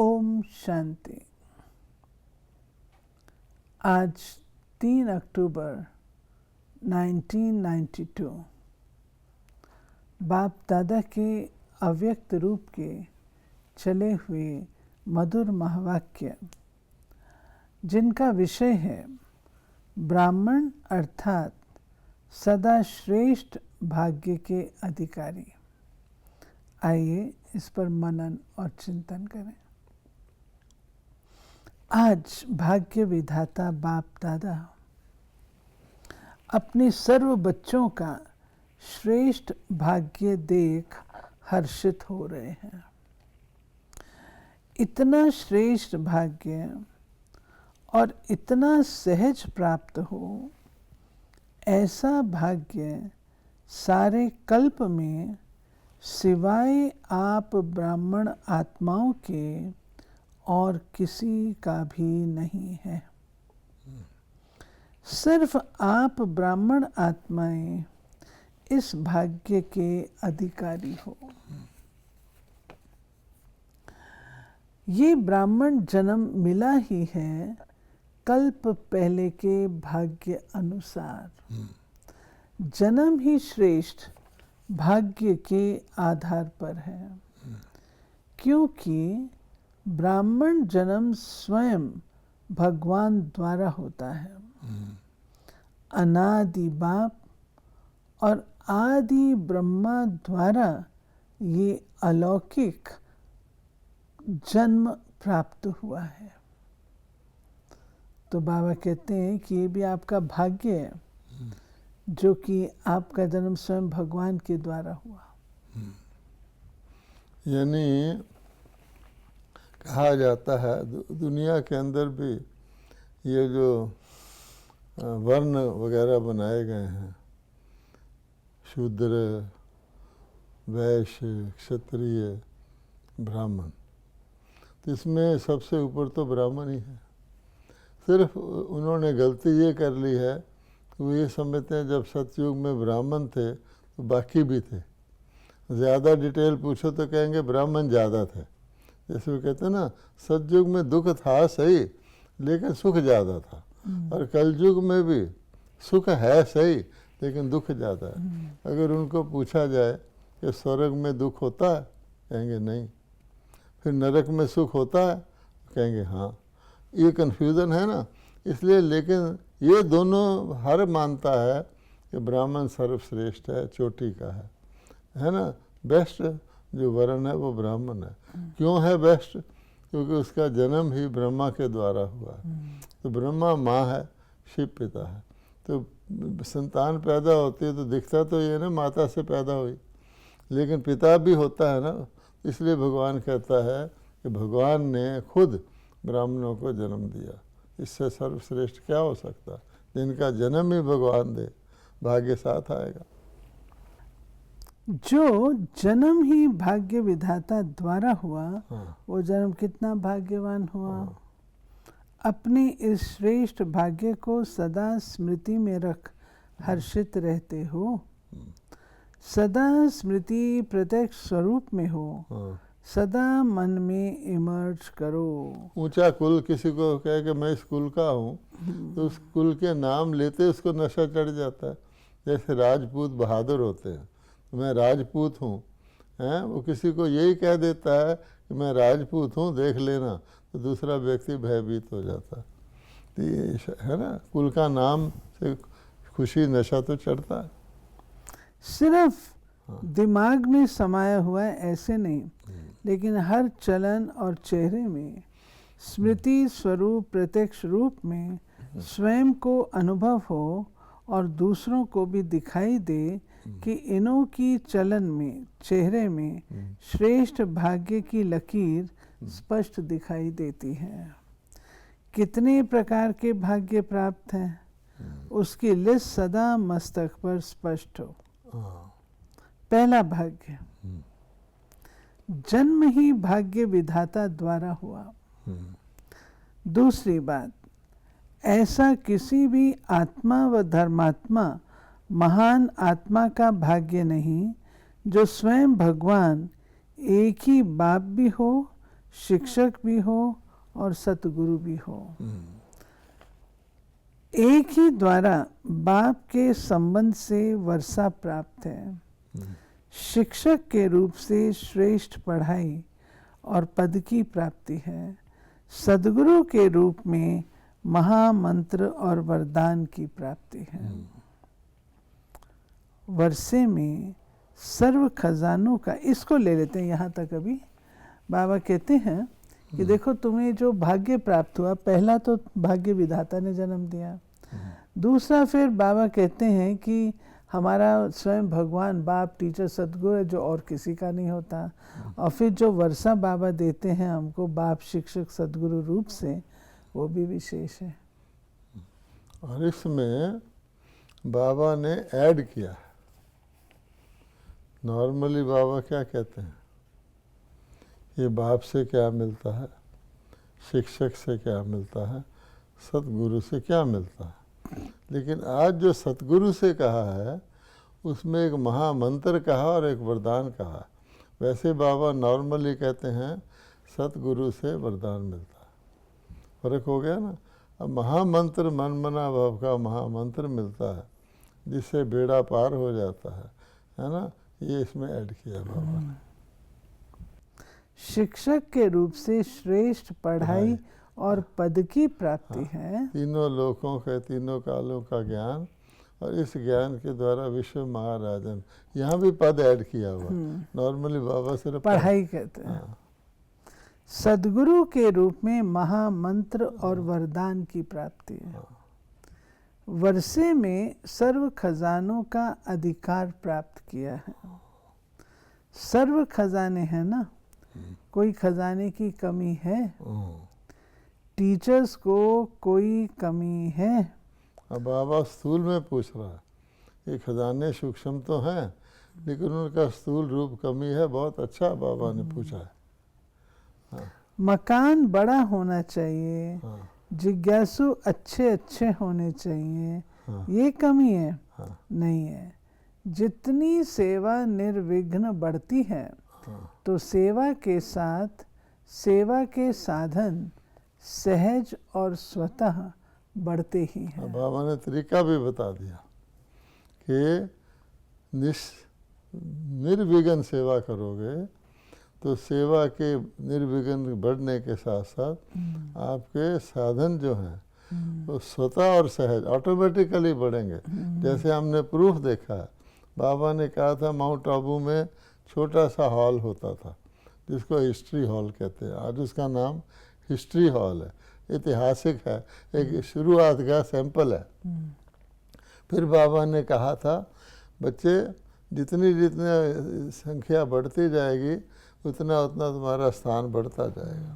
ओम शांति। आज 3 अक्टूबर 1992 बाप दादा के अव्यक्त रूप के चले हुए मधुर महावाक्य, जिनका विषय है ब्राह्मण अर्थात सदा श्रेष्ठ भाग्य के अधिकारी। आइए इस पर मनन और चिंतन करें। आज भाग्य विधाता बाप दादा अपने सर्व बच्चों का श्रेष्ठ भाग्य देख हर्षित हो रहे हैं। इतना श्रेष्ठ भाग्य और इतना सहज प्राप्त हो, ऐसा भाग्य सारे कल्प में सिवाय आप ब्राह्मण आत्माओं के और किसी का भी नहीं है। सिर्फ आप ब्राह्मण आत्माएं इस भाग्य के अधिकारी हो। ये ब्राह्मण जन्म मिला ही है कल्प पहले के भाग्य अनुसार। जन्म ही श्रेष्ठ भाग्य के आधार पर है, क्योंकि ब्राह्मण जन्म स्वयं भगवान द्वारा होता है। अनादि बाप और आदि ब्रह्मा द्वारा ये अलौकिक जन्म प्राप्त हुआ है। तो बाबा कहते हैं कि ये भी आपका भाग्य है, जो कि आपका जन्म स्वयं भगवान के द्वारा हुआ। यानी कहा जाता है दुनिया के अंदर भी ये जो वर्ण वगैरह बनाए गए हैं, शूद्र, वैश्य, क्षत्रिय, ब्राह्मण, तो इसमें सबसे ऊपर तो ब्राह्मण ही है। सिर्फ उन्होंने गलती ये कर ली है, वो ये समझते हैं जब सतयुग में ब्राह्मण थे तो बाकी भी थे। ज़्यादा डिटेल पूछो तो कहेंगे ब्राह्मण ज़्यादा थे। जैसे वो कहते हैं ना, सतयुग में दुख था सही लेकिन सुख ज़्यादा था, और कलयुग में भी सुख है सही लेकिन दुख ज़्यादा है। अगर उनको पूछा जाए कि स्वर्ग में दुख होता है, कहेंगे नहीं। फिर नरक में सुख होता है, कहेंगे हाँ। ये कन्फ्यूज़न है ना, इसलिए। लेकिन ये दोनों हर मानता है कि ब्राह्मण सर्वश्रेष्ठ है, चोटी का है ना। बेस्ट जो वर्ण है वो ब्राह्मण है। क्यों है बेस्ट? क्योंकि उसका जन्म ही ब्रह्मा के द्वारा हुआ है। तो ब्रह्मा माँ है, शिव पिता है। तो संतान पैदा होती है तो दिखता तो ये ना माता से पैदा हुई, लेकिन पिता भी होता है ना। इसलिए भगवान कहता है कि भगवान ने खुद ब्राह्मणों को जन्म दिया। इससे सर्वश्रेष्ठ क्या हो सकता? जिनका जन्म ही भगवान दे, भाग्य साथ आएगा। जो जन्म ही भाग्य विधाता द्वारा हुआ, वो जन्म कितना भाग्यवान हुआ। अपने इस श्रेष्ठ भाग्य को सदा स्मृति में रख हर्षित रहते हो। सदा स्मृति प्रत्यक्ष स्वरूप में हो। सदा मन में इमर्ज करो। ऊंचा कुल किसी को कहे कि मैं इस कुल का हूँ, तो उस कुल के नाम लेते उसको नशा चढ़ जाता है। जैसे राजपूत बहादुर होते हैं, तो मैं राजपूत हूँ, हैं, वो किसी को यही कह देता है कि मैं राजपूत हूँ, देख लेना, तो दूसरा व्यक्ति भयभीत हो जाता है। तो ये है ना, कुल का नाम से खुशी नशा तो चढ़ता है। सिर्फ दिमाग में समाया हुआ है ऐसे नहीं, लेकिन हर चलन और चेहरे में स्मृति स्वरूप प्रत्यक्ष रूप में स्वयं को अनुभव हो, और दूसरों को भी दिखाई दे कि इन्हों की चलन में, चेहरे में श्रेष्ठ भाग्य की लकीर स्पष्ट दिखाई देती है। कितने प्रकार के भाग्य प्राप्त हैं, उसकी लिस्ट सदा मस्तक पर स्पष्ट हो। पहला भाग्य, जन्म ही भाग्य विधाता द्वारा हुआ। दूसरी बात, ऐसा किसी भी आत्मा व धर्मात्मा महान आत्मा का भाग्य नहीं जो स्वयं भगवान एक ही बाप भी हो, शिक्षक भी हो और सतगुरु भी हो। एक ही द्वारा बाप के संबंध से वर्षा प्राप्त है। शिक्षक के रूप से श्रेष्ठ पढ़ाई और पद की प्राप्ति है। सद्गुरु के रूप में महामंत्र और वरदान की प्राप्ति है। वर्षे में सर्व खजानों का, इसको ले लेते हैं यहाँ तक। अभी बाबा कहते हैं कि देखो तुम्हें जो भाग्य प्राप्त हुआ, पहला तो भाग्य विधाता ने जन्म दिया, दूसरा फिर बाबा कहते हैं कि हमारा स्वयं भगवान बाप टीचर सद्गुरु है, जो और किसी का नहीं होता। और फिर जो वर्षा बाबा देते हैं हमको बाप शिक्षक सद्गुरु रूप से, वो भी विशेष है। और इसमें बाबा ने ऐड किया। नॉर्मली बाबा क्या कहते हैं, ये बाप से क्या मिलता है, शिक्षक से क्या मिलता है, सतगुरु से क्या मिलता है। लेकिन आज जो सतगुरु से कहा है उसमें एक महामंत्र कहा और एक वरदान कहा। वैसे बाबा नॉर्मली कहते हैं सतगुरु से वरदान मिलता है। फर्क हो गया ना। अब महामंत्र मनमना भाव का महामंत्र मिलता है जिससे बेड़ा पार हो जाता है ना। ये इसमें ऐड किया बाबा ने। शिक्षक के रूप से श्रेष्ठ पढ़ाई और पद की प्राप्ति है। तीनों लोकों के, तीनों कालों का ज्ञान, और इस ज्ञान के द्वारा विश्व महाराजन। यहाँ भी पद ऐड किया हुआ। नॉर्मली बाबा सिर्फ पढ़ाई कहते हैं। सद्गुरु के रूप में महामंत्र और वरदान की प्राप्ति है। वर्षे में सर्व खजानों का अधिकार प्राप्त किया है। सर्व खजाने हैं ना, कोई खजाने की कमी है? टीचर्स को कोई कमी है? अब बाबा स्थूल में पूछ रहा है। ये खजाने सूक्ष्म तो हैं, लेकिन उनका स्थूल रूप कमी है। बहुत अच्छा बाबा ने पूछा है। मकान बड़ा होना चाहिए, जिज्ञासु अच्छे अच्छे होने चाहिए, ये कमी है? नहीं है। जितनी सेवा निर्विघ्न बढ़ती है तो सेवा के साथ सेवा के साधन सहज और स्वतः बढ़ते ही हैं। बाबा ने तरीका भी बता दिया कि निर्विघ्न सेवा करोगे तो सेवा के निर्विघ्न बढ़ने के साथ साथ आपके साधन जो हैं वो स्वतः और सहज ऑटोमेटिकली बढ़ेंगे। जैसे हमने प्रूफ देखा है। बाबा ने कहा था माउंट आबू में छोटा सा हॉल होता था जिसको हिस्ट्री हॉल कहते हैं। आज उसका नाम हिस्ट्री हॉल है, ऐतिहासिक है, एक शुरुआत का सैंपल है। फिर बाबा ने कहा था बच्चे जितनी जितनी संख्या बढ़ती जाएगी उतना उतना तुम्हारा स्थान बढ़ता जाएगा।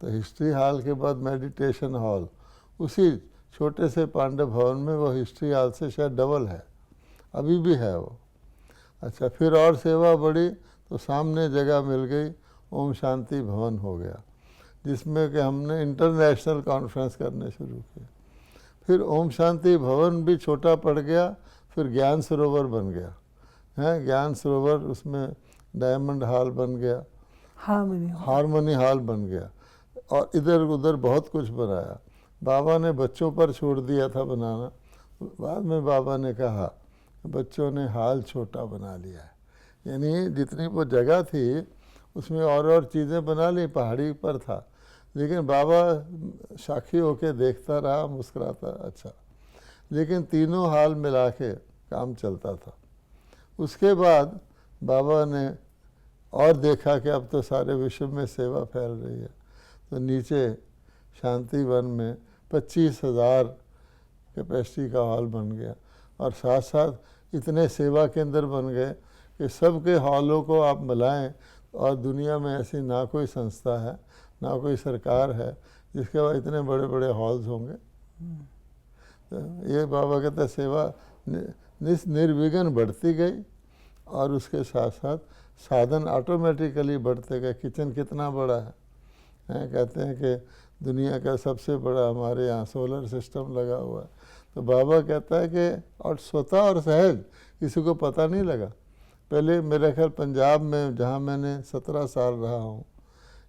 तो हिस्ट्री हॉल के बाद मेडिटेशन हॉल, उसी छोटे से पांडव भवन में, वो हिस्ट्री हॉल से शायद डबल है, अभी भी है वो। अच्छा, फिर और सेवा बढ़ी तो सामने जगह मिल गई, ओम शांति भवन हो गया, जिसमें कि हमने इंटरनेशनल कॉन्फ्रेंस करने शुरू किए। फिर ओम शांति भवन भी छोटा पड़ गया, फिर ज्ञान सरोवर बन गया है। ज्ञान सरोवर, उसमें डायमंड हॉल बन गया, हारमोनी हॉल बन गया, और इधर उधर बहुत कुछ बनाया। बाबा ने बच्चों पर छोड़ दिया था बनाना। बाद में बाबा ने कहा बच्चों ने हॉल छोटा बना लिया है, यानी जितनी वो जगह थी उसमें और चीज़ें बना ली। पहाड़ी पर था, लेकिन बाबा साक्षी होके देखता रहा, मुस्कुराता। अच्छा, लेकिन तीनों हाल मिला के काम चलता था। उसके बाद बाबा ने और देखा कि अब तो सारे विश्व में सेवा फैल रही है, तो नीचे शांति वन में 25,000 कैपेसिटी का हॉल बन गया, और साथ साथ इतने सेवा केंद्र बन गए कि सबके हॉलों को आप मिलाएं, और दुनिया में ऐसी ना कोई संस्था है ना कोई सरकार है जिसके पास इतने बड़े बड़े हॉल्स होंगे। तो ये बाबा कहते सेवा निर्विघ्न बढ़ती गई, और उसके साथ साथ साधन ऑटोमेटिकली बढ़ते गए। किचन कितना बड़ा है, कहते हैं कि दुनिया का सबसे बड़ा हमारे यहाँ सोलर सिस्टम लगा हुआ है। तो बाबा कहता है कि और स्वतः और सहज, किसी को पता नहीं लगा। पहले मेरे ख्याल पंजाब में, जहाँ मैंने 17 साल रहा हूँ,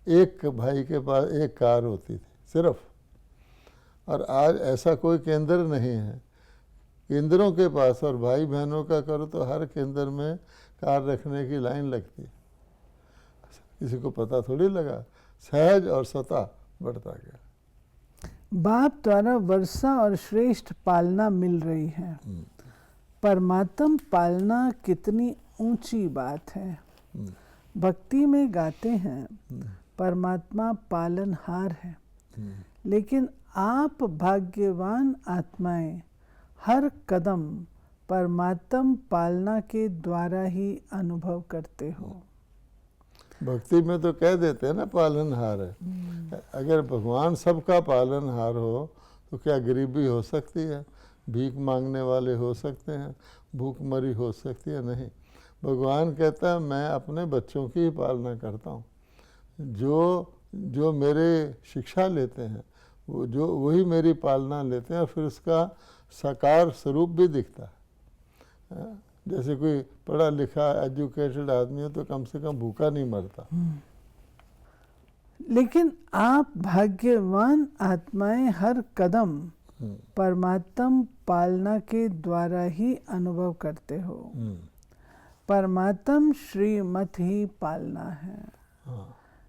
एक भाई के पास एक कार होती थी सिर्फ, और आज ऐसा कोई केंद्र नहीं है। केंद्रों के पास, और भाई बहनों का करो तो हर केंद्र में कार रखने की लाइन लगती है। किसी को पता थोड़ी लगा, सहज और स्वतः बढ़ता गया। बाप द्वारा वर्षा और श्रेष्ठ पालना मिल रही है। परमात्म पालना कितनी ऊंची बात है। भक्ति में गाते हैं परमात्मा पालनहार है, लेकिन आप भाग्यवान आत्माएं हर कदम परमात्म पालना के द्वारा ही अनुभव करते हो। भक्ति में तो कह देते हैं ना पालनहार है। अगर भगवान सबका पालनहार हो तो क्या गरीबी हो सकती है? भीख मांगने वाले हो सकते हैं, भूखमरी हो सकती है? नहीं। भगवान कहता है मैं अपने बच्चों की ही पालना करता हूँ। जो मेरे शिक्षा लेते हैं वही मेरी पालना लेते हैं, और फिर उसका साकार स्वरूप भी दिखता है। जैसे कोई पढ़ा लिखा एजुकेटेड आदमी हो तो कम से कम भूखा नहीं मरता। लेकिन आप भाग्यवान आत्माएं हर कदम परमात्म पालना के द्वारा ही अनुभव करते हो। परमात्म श्रीमत ही पालना है।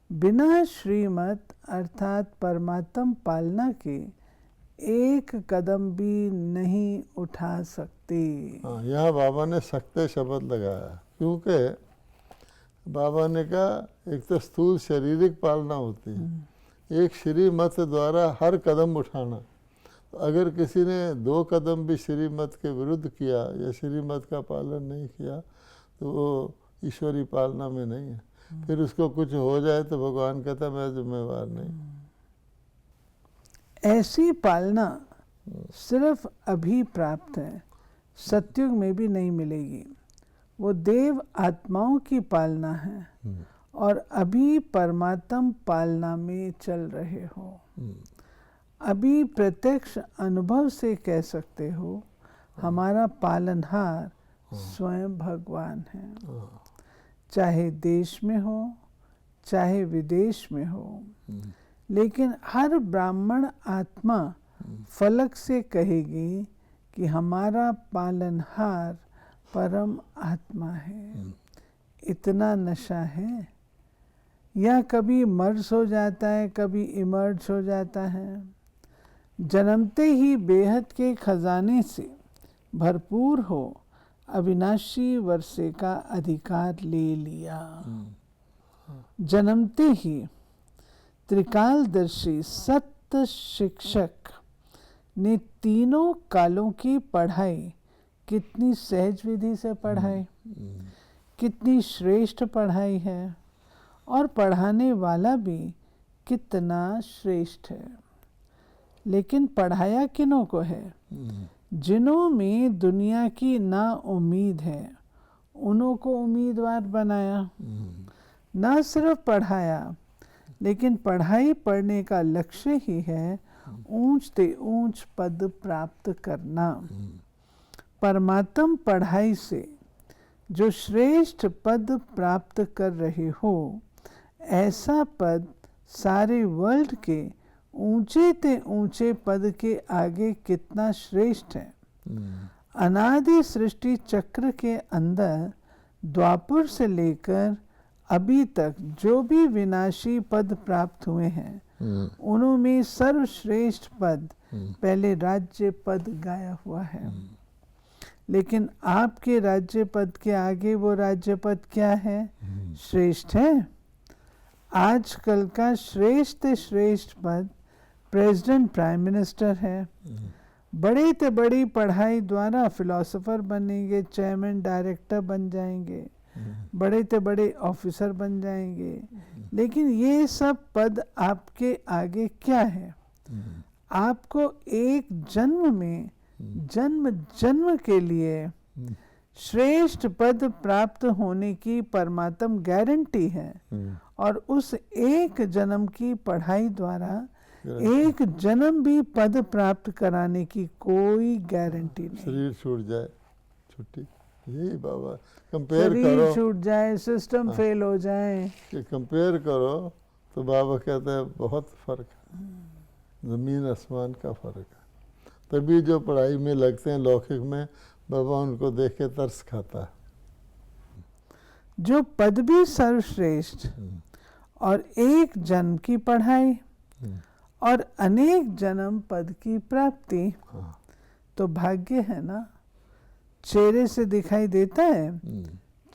बिना श्रीमत अर्थात परमात्म पालना के एक कदम भी नहीं उठा सकते। यहाँ बाबा ने सख्ते शब्द लगाया, क्योंकि बाबा ने कहा एक तो स्थूल शारीरिक पालना होती है, एक श्रीमत द्वारा हर कदम उठाना। तो अगर किसी ने 2 कदम भी श्रीमत के विरुद्ध किया या श्रीमत का पालन नहीं किया तो वो ईश्वरी पालना में नहीं है। फिर उसको कुछ हो जाए तो भगवान कहता मैं जिम्मेवार नहीं। ऐसी पालना सिर्फ अभी प्राप्त है, सतयुग में भी नहीं मिलेगी। वो देव आत्माओं की पालना है और अभी परमात्म पालना में चल रहे हो। अभी प्रत्यक्ष अनुभव से कह सकते हो हमारा पालनहार स्वयं भगवान है। चाहे देश में हो चाहे विदेश में हो, लेकिन हर ब्राह्मण आत्मा फलक से कहेगी कि हमारा पालनहार परम आत्मा है। इतना नशा है। या कभी मर्ज हो जाता है, कभी इमर्ज हो जाता है। जन्मते ही बेहद के खजाने से भरपूर हो अविनाशी वर्षे का अधिकार ले लिया। जन्मते ही त्रिकालदर्शी सत्य शिक्षक ने तीनों कालों की पढ़ाई कितनी सहज विधि से पढ़ाई, कितनी श्रेष्ठ पढ़ाई है, और पढ़ाने वाला भी कितना श्रेष्ठ है। लेकिन पढ़ाया किनों को है? जिन्हों में दुनिया की ना उम्मीद है उन्हों को उम्मीदवार बनाया। ना सिर्फ पढ़ाया, लेकिन पढ़ाई पढ़ने का लक्ष्य ही है ऊंच से ऊंच पद प्राप्त करना। परमात्म पढ़ाई से जो श्रेष्ठ पद प्राप्त कर रहे हो, ऐसा पद सारे वर्ल्ड के ऊंचे ते ऊंचे पद के आगे कितना श्रेष्ठ है। अनादि सृष्टि चक्र के अंदर द्वापर से लेकर अभी तक जो भी विनाशी पद प्राप्त हुए हैं, उनमें सर्वश्रेष्ठ पद पहले राज्य पद गाया हुआ है। लेकिन आपके राज्य पद के आगे वो राज्य पद क्या है? श्रेष्ठ है। आजकल का श्रेष्ठ श्रेष्ठ पद प्रेसिडेंट प्राइम मिनिस्टर है। बड़े से बड़ी पढ़ाई द्वारा फिलोसोफर बनेंगे, चेयरमैन डायरेक्टर बन जाएंगे, बड़े से बड़े ऑफिसर बन जाएंगे। लेकिन ये सब पद आपके आगे क्या है? आपको एक जन्म में जन्म जन्म के लिए श्रेष्ठ पद प्राप्त होने की परमात्म गारंटी है, और उस एक जन्म की पढ़ाई द्वारा एक जन्म भी पद प्राप्त कराने की कोई गारंटी नहीं। शरीर छूट जाए, छुट्टी, यही बाबा कंपेयर करो। शरीर छूट जाए, सिस्टम फेल हो जाए, कि कंपेयर करो तो बाबा कहते हैं बहुत फर्क है, ज़मीन आसमान का फ़र्क है। तभी जो पढ़ाई में लगते हैं लौकिक में, बाबा उनको देख के तरस खाता है। जो पद भी सर्वश्रेष्ठ और एक जन्म की पढ़ाई और अनेक जन्म पद की प्राप्ति, तो भाग्य है ना। चेहरे से दिखाई देता है,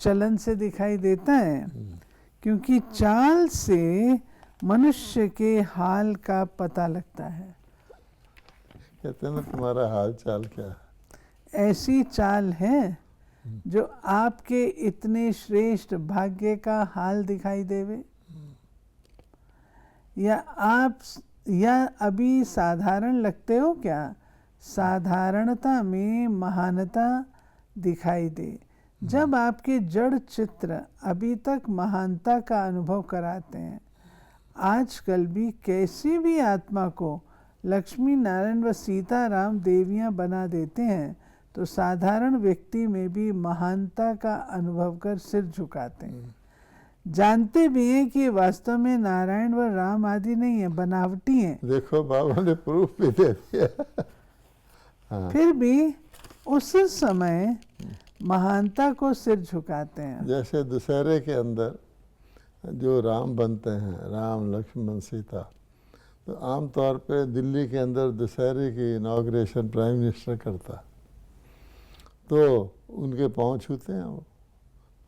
चलन से दिखाई देता है, क्योंकि चाल से मनुष्य के हाल का पता लगता है। कहते हैं ना तुम्हारा हाल चाल क्या है। ऐसी चाल है जो आपके इतने श्रेष्ठ भाग्य का हाल दिखाई देवे, या अभी साधारण लगते हो क्या? साधारणता में महानता दिखाई दे। जब आपके जड़ चित्र अभी तक महानता का अनुभव कराते हैं, आजकल भी कैसी भी आत्मा को लक्ष्मी नारायण व सीता राम देवियां बना देते हैं, तो साधारण व्यक्ति में भी महानता का अनुभव कर सिर झुकाते हैं। जानते भी हैं कि वास्तव में नारायण व राम आदि नहीं है, बनावटी हैं। देखो बाबा ने प्रूफ भी दे दिया। हाँ। फिर भी उस समय महानता को सिर झुकाते हैं। जैसे दशहरे के अंदर जो राम बनते हैं, राम लक्ष्मण सीता, तो आम तौर पे दिल्ली के अंदर दशहरे की इनॉग्रेशन प्राइम मिनिस्टर करता, तो उनके पाँव छूते हैं वो।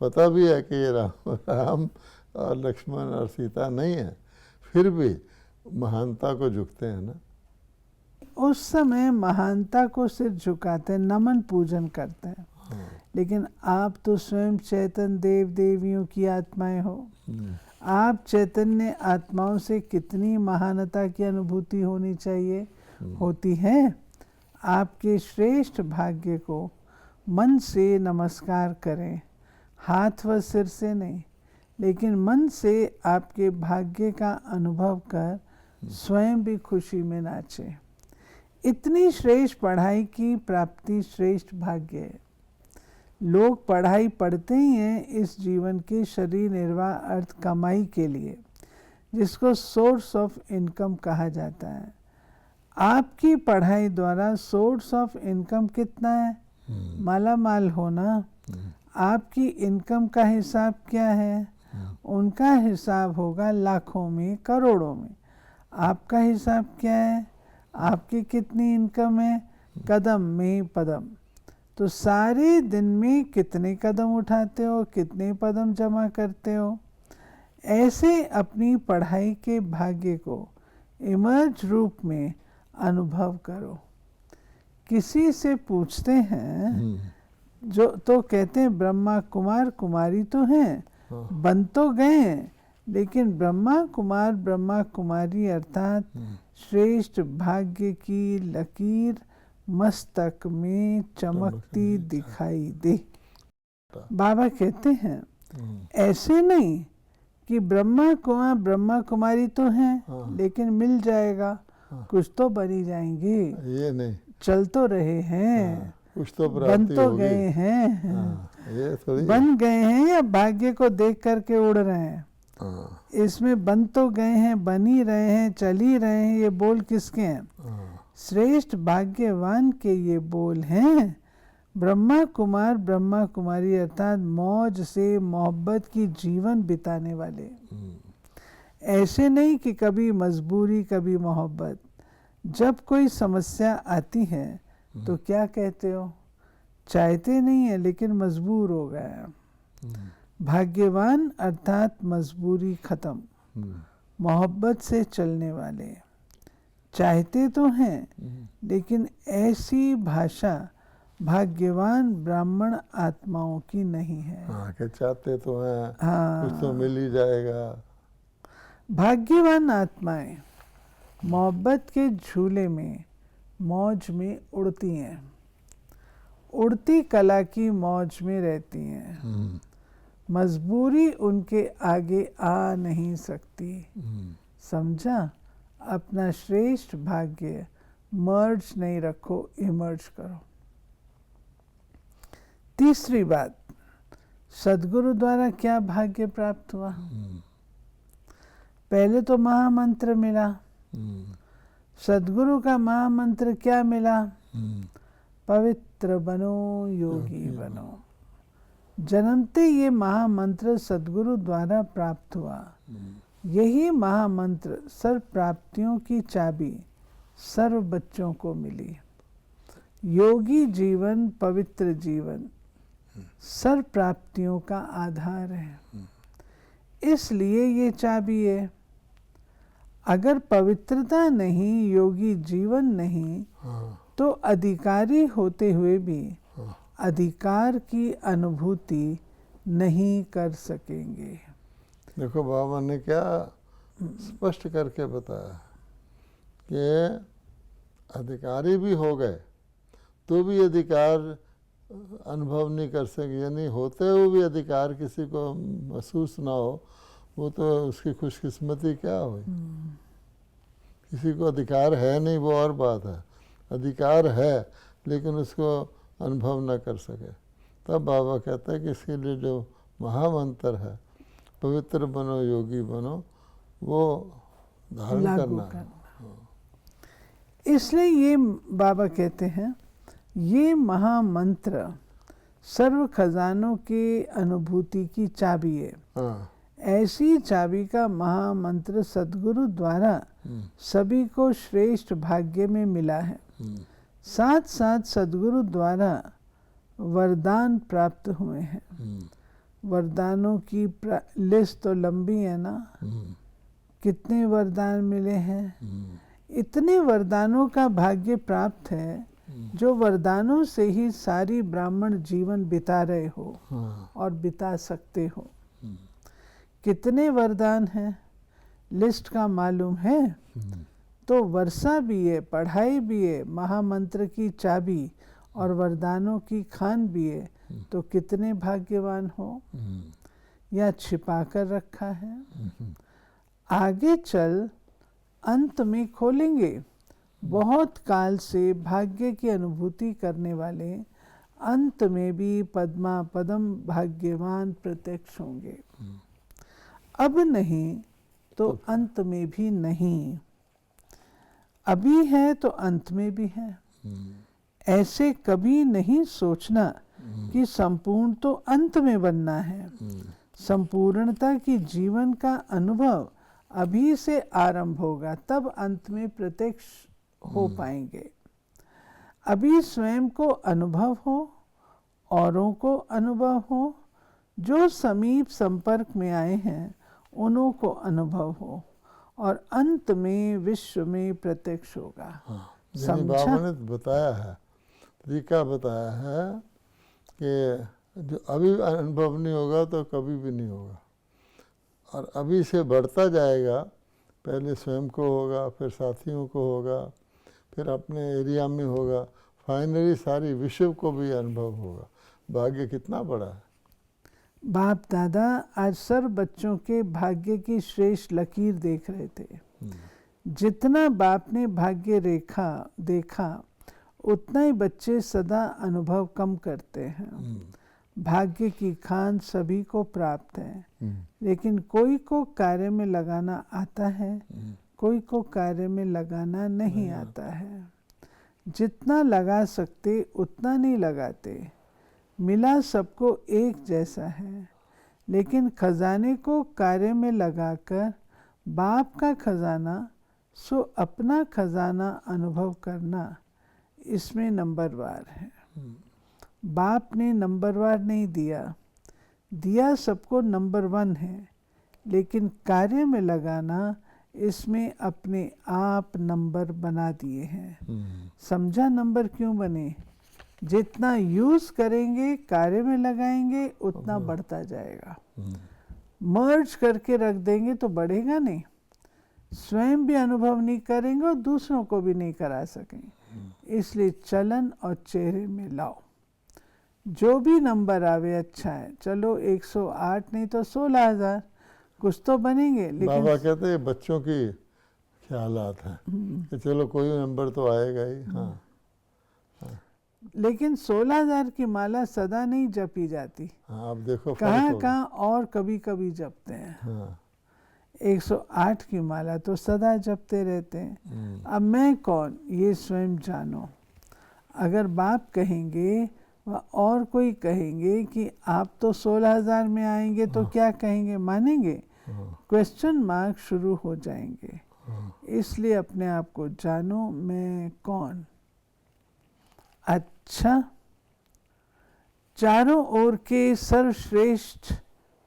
पता भी है कि ये राम और लक्ष्मण और सीता नहीं है, फिर भी महानता को झुकते हैं ना। उस समय महानता को सिर झुकाते हैं, नमन पूजन करते हैं। हाँ। लेकिन आप तो स्वयं चैतन्य देव देवियों की आत्माएं हो। आप चैतन्य आत्माओं से कितनी महानता की अनुभूति होनी चाहिए, होती है। आपके श्रेष्ठ भाग्य को मन से नमस्कार करें, हाथ व सिर से नहीं, लेकिन मन से आपके भाग्य का अनुभव कर स्वयं भी खुशी में नाचे। इतनी श्रेष्ठ पढ़ाई की प्राप्ति श्रेष्ठ भाग्य है। लोग पढ़ाई पढ़ते ही हैं इस जीवन के शरीर निर्वाह अर्थ कमाई के लिए, जिसको सोर्स ऑफ इनकम कहा जाता है। आपकी पढ़ाई द्वारा सोर्स ऑफ इनकम कितना है? माला माल होना। आपकी इनकम का हिसाब क्या है? उनका हिसाब होगा लाखों में, करोड़ों में। आपका हिसाब क्या है? आपकी कितनी इनकम है? कदम में पदम। तो सारे दिन में कितने कदम उठाते हो, कितने पदम जमा करते हो? ऐसे अपनी पढ़ाई के भाग्य को इमर्ज रूप में अनुभव करो। किसी से पूछते हैं जो, तो कहते हैं ब्रह्मा कुमार कुमारी तो हैं, बन तो गए हैं, लेकिन ब्रह्मा कुमार ब्रह्मा कुमारी अर्थात श्रेष्ठ भाग्य की लकीर मस्तक में चमकती दिखाई दे। बाबा कहते हैं ऐसे नहीं कि ब्रह्मा कुमार ब्रह्मा कुमारी तो हैं, लेकिन मिल जाएगा, कुछ तो बनी जाएंगे। ये नहीं, चल तो रहे हैं, कुछ तो बन तो गए हैं। ये थोड़ी बन गए हैं या भाग्य को देख करके उड़ रहे हैं? इसमें बन तो गए हैं, बन ही रहे हैं, चल ही रहे हैं। ये बोल किसके हैं? श्रेष्ठ भाग्यवान के ये बोल हैं। ब्रह्मा कुमार ब्रह्मा कुमारी अर्थात मौज से मोहब्बत की जीवन बिताने वाले। ऐसे नहीं कि कभी मजबूरी कभी मोहब्बत। जब कोई समस्या आती है तो क्या कहते हो? चाहते नहीं है लेकिन मजबूर हो गए। भाग्यवान अर्थात मजबूरी खत्म, मोहब्बत से चलने वाले। चाहते तो हैं लेकिन ऐसी भाषा भाग्यवान ब्राह्मण आत्माओं की नहीं है। के चाहते तो हैं, कुछ तो मिल ही जाएगा। भाग्यवान आत्माएं मोहब्बत के झूले में मौज में उड़ती हैं, उड़ती कला की मौज में रहती हैं। मजबूरी उनके आगे आ नहीं सकती। समझा? अपना श्रेष्ठ भाग्य मर्ज नहीं रखो, इमर्ज करो। तीसरी बात, सदगुरु द्वारा क्या भाग्य प्राप्त हुआ? पहले तो महामंत्र मिला, सदगुरु का महामंत्र क्या मिला? पवित्र बनो, योगी बनो। जन्मते ये महामंत्र सदगुरु द्वारा प्राप्त हुआ। यही महामंत्र सर्व प्राप्तियों की चाबी सर्व बच्चों को मिली। योगी जीवन, पवित्र जीवन सर्व प्राप्तियों का आधार है, इसलिए ये चाबी है। अगर पवित्रता नहीं, योगी जीवन नहीं, तो अधिकारी होते हुए भी अधिकार की अनुभूति नहीं कर सकेंगे। देखो बाबा ने क्या स्पष्ट करके बताया कि अधिकारी भी हो गए तो भी अधिकार अनुभव नहीं कर सके, यानी होते हुए भी अधिकार किसी को महसूस ना हो, वो तो उसकी खुशकिस्मती क्या हो। किसी को अधिकार है नहीं वो और बात है, अधिकार है लेकिन उसको अनुभव ना कर सके। तब बाबा कहता है कि इसके लिए जो महामंत्र है पवित्र बनो, योगी बनो, वो धारण करना है। इसलिए ये बाबा कहते हैं ये महामंत्र सर्व खजानों के अनुभूति की चाबी है। ऐसी चाबी का महामंत्र सदगुरु द्वारा सभी को श्रेष्ठ भाग्य में मिला है। साथ साथ सदगुरु द्वारा वरदान प्राप्त हुए हैं। वरदानों की लिस्ट तो लंबी है ना, कितने वरदान मिले हैं। इतने वरदानों का भाग्य प्राप्त है जो वरदानों से ही सारी ब्राह्मण जीवन बिता रहे हो और बिता सकते हो। कितने वरदान हैं लिस्ट का मालूम है? तो वर्षा भी है, पढ़ाई भी है, महामंत्र की चाबी और वरदानों की खान भी है, तो कितने भाग्यवान हो। या छिपा कर रखा है, आगे चल अंत में खोलेंगे। बहुत काल से भाग्य की अनुभूति करने वाले अंत में भी पद्मा पदम भाग्यवान प्रत्यक्ष होंगे। अब नहीं तो अंत में भी नहीं, अभी है तो अंत में भी है। ऐसे कभी नहीं सोचना कि संपूर्ण तो अंत में बनना है। संपूर्णता की जीवन का अनुभव अभी से आरंभ होगा, तब अंत में प्रत्यक्ष हो पाएंगे। अभी स्वयं को अनुभव हो, औरों को अनुभव हो, जो समीप संपर्क में आए हैं उन्हों को अनुभव हो, और अंत में विश्व में प्रत्यक्ष होगा। बाबा ने बताया है, तरीका बताया है कि जो अभी अनुभव नहीं होगा तो कभी भी नहीं होगा, और अभी से बढ़ता जाएगा। पहले स्वयं को होगा, फिर साथियों को होगा, फिर अपने एरिया में होगा, फाइनली सारी विश्व को भी अनुभव होगा। भाग्य कितना बड़ा है। बाप दादा आज सर्व बच्चों के भाग्य की श्रेष्ठ लकीर देख रहे थे। जितना बाप ने भाग्य रेखा देखा उतना ही बच्चे सदा अनुभव कम करते हैं। भाग्य की खान सभी को प्राप्त है, लेकिन कोई को कार्य में लगाना आता है, कोई को कार्य में लगाना नहीं आता है। जितना लगा सकते उतना नहीं लगाते। मिला सबको एक जैसा है, लेकिन खजाने को कार्य में लगाकर बाप का खजाना सो अपना खजाना अनुभव करना, इसमें नंबरवार है। बाप ने नंबरवार नहीं दिया, दिया सबको नंबर 1 है, लेकिन कार्य में लगाना इसमें अपने आप नंबर बना दिए हैं। समझा नंबर क्यों बने? जितना यूज करेंगे, कार्य में लगाएंगे, उतना बढ़ता जाएगा। मर्ज करके रख देंगे तो बढ़ेगा नहीं। स्वयं भी अनुभव नहीं करेंगे और दूसरों को भी नहीं करा सकेंगे। इसलिए चलन और चेहरे में लाओ। जो भी नंबर आवे अच्छा है। चलो 108 नहीं तो 16,000 कुछ तो बनेंगे। लेकिन बाबा कहते हैं बच्चों की ख्यालात हैं कि चलो कोई नंबर तो आएगा ही। हाँ, लेकिन 16,000 की माला सदा नहीं जपी जाती। हाँ, आप देखो कहाँ कहाँ और कभी कभी जपते हैं। हाँ, 108 की माला तो सदा जपते रहते हैं। अब मैं कौन ये स्वयं जानो। अगर बाप कहेंगे व और कोई कहेंगे कि आप तो 16,000 में आएंगे तो क्या कहेंगे, मानेंगे? क्वेश्चन मार्क शुरू हो जाएंगे। इसलिए अपने आप को जानो, मैं कौन। अच्छा, चारों ओर के सर्वश्रेष्ठ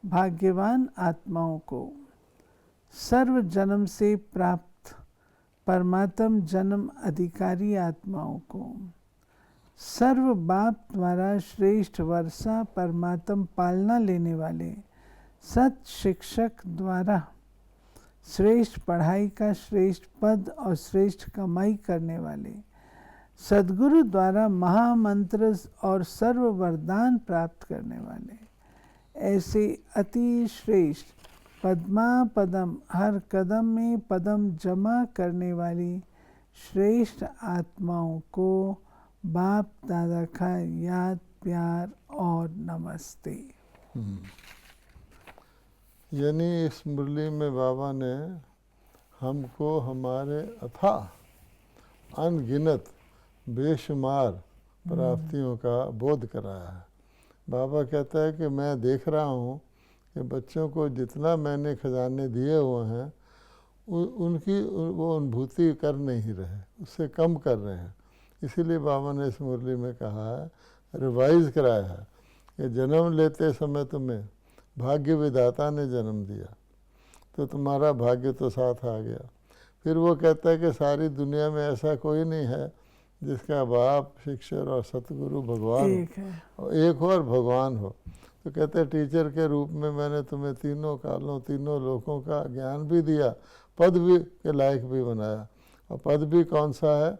भाग्यवान आत्माओं को सर्व जन्म से प्राप्त परमात्म जन्म अधिकारी आत्माओं को सर्व बाप द्वारा श्रेष्ठ वर्षा परमात्म पालना लेने वाले सत शिक्षक द्वारा श्रेष्ठ पढ़ाई का श्रेष्ठ पद और श्रेष्ठ कमाई करने वाले सद्गुरु द्वारा महामंत्र और सर्व वरदान प्राप्त करने वाले ऐसे अति श्रेष्ठ पद्मा पदम हर कदम में पदम जमा करने वाली श्रेष्ठ आत्माओं को बाप दादा का याद प्यार और नमस्ते। यानी इस मुरली में बाबा ने हमको हमारे अथाह अनगिनत बेशुमार प्राप्तियों का बोध कराया है। बाबा कहता है कि मैं देख रहा हूँ कि बच्चों को जितना मैंने खजाने दिए हुए हैं उनकी वो अनुभूति कर नहीं रहे, उससे कम कर रहे हैं। इसीलिए बाबा ने इस मुरली में कहा है, रिवाइज कराया है कि जन्म लेते समय तुम्हें भाग्य विधाता ने जन्म दिया तो तुम्हारा भाग्य तो साथ आ गया। फिर वो कहता है कि सारी दुनिया में ऐसा कोई नहीं है जिसका बाप शिक्षक और सतगुरु भगवान हो, एक हो और भगवान हो। तो कहते हैं टीचर के रूप में मैंने तुम्हें तीनों कालों तीनों लोकों का ज्ञान भी दिया, पद भी के लायक भी बनाया। और पद भी कौन सा है?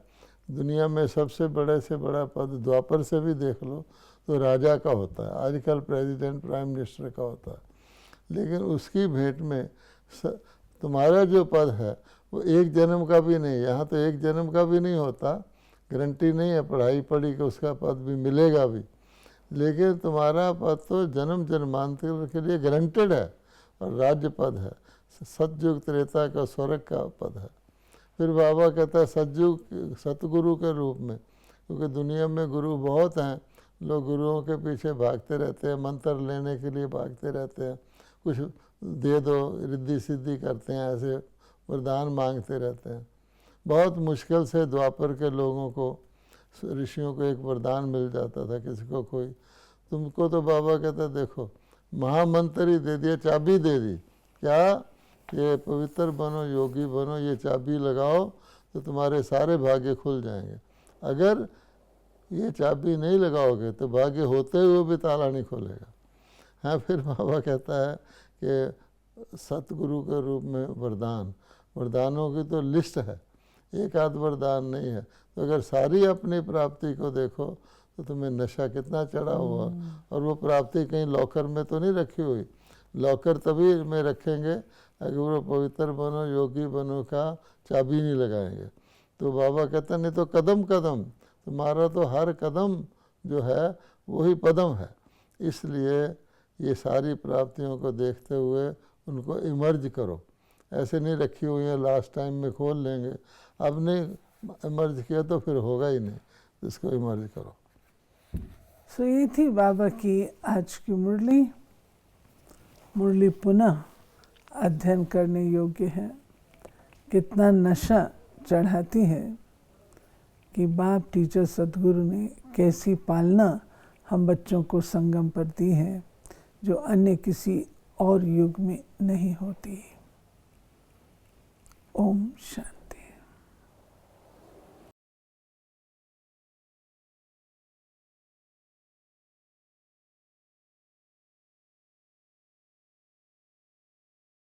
दुनिया में सबसे बड़े से बड़ा पद द्वापर से भी देख लो तो राजा का होता है, आजकल प्रेसिडेंट प्राइम मिनिस्टर का होता है। लेकिन उसकी भेंट में तुम्हारा जो पद है वो एक जन्म का भी नहीं, यहाँ तो एक जन्म का भी नहीं होता, गारंटी नहीं है पढ़ाई पढ़ी कि उसका पद भी मिलेगा भी, लेकिन तुम्हारा पद तो जन्म जन्मांतर के लिए गारंटेड है और राज्य पद है, सतयुग त्रेता का स्वर्ग का पद है। फिर बाबा कहता है सतयुग सतगुरु के रूप में, क्योंकि दुनिया में गुरु बहुत हैं, लोग गुरुओं के पीछे भागते रहते हैं, मंत्र लेने के लिए भागते रहते हैं, कुछ दे दो रिद्धि सिद्धि करते हैं, ऐसे वरदान मांगते रहते हैं। बहुत मुश्किल से द्वापर के लोगों को ऋषियों को एक वरदान मिल जाता था, किसी को कोई। तुमको तो बाबा कहता देखो महामंत्र ही दे दिया, चाबी दे दी, क्या कि पवित्र बनो योगी बनो, ये चाबी लगाओ तो तुम्हारे सारे भाग्य खुल जाएंगे। अगर ये चाबी नहीं लगाओगे तो भाग्य होते हुए भी ताला नहीं खोलेगा। हाँ, फिर बाबा कहता है कि सतगुरु के रूप में वरदान, वरदानों की तो लिस्ट है, एक आध वरदान नहीं है। तो अगर सारी अपनी प्राप्ति को देखो तो तुम्हें नशा कितना चढ़ा हुआ, और वो प्राप्ति कहीं लॉकर में तो नहीं रखी हुई। लॉकर तभी में रखेंगे अगर वो पवित्र बनो योगी बनो का चाबी नहीं लगाएंगे। तो बाबा कहते नहीं तो कदम कदम तुम्हारा तो हर कदम जो है वही पदम है। इसलिए ये सारी प्राप्तियों को देखते हुए उनको इमर्ज करो, ऐसे नहीं रखी हुई है लास्ट टाइम में खोल लेंगे, अब नहीं इमर्ज किया तो फिर होगा ही नहीं, इसको इमर्ज करो। सो ये थी बाबा की आज की मुरली। मुरली पुनः अध्ययन करने योग्य है। कितना नशा चढ़ाती है कि बाप टीचर सद्गुरु ने कैसी पालना हम बच्चों को संगम पर दी है जो अन्य किसी और युग में नहीं होती। ओम शांति।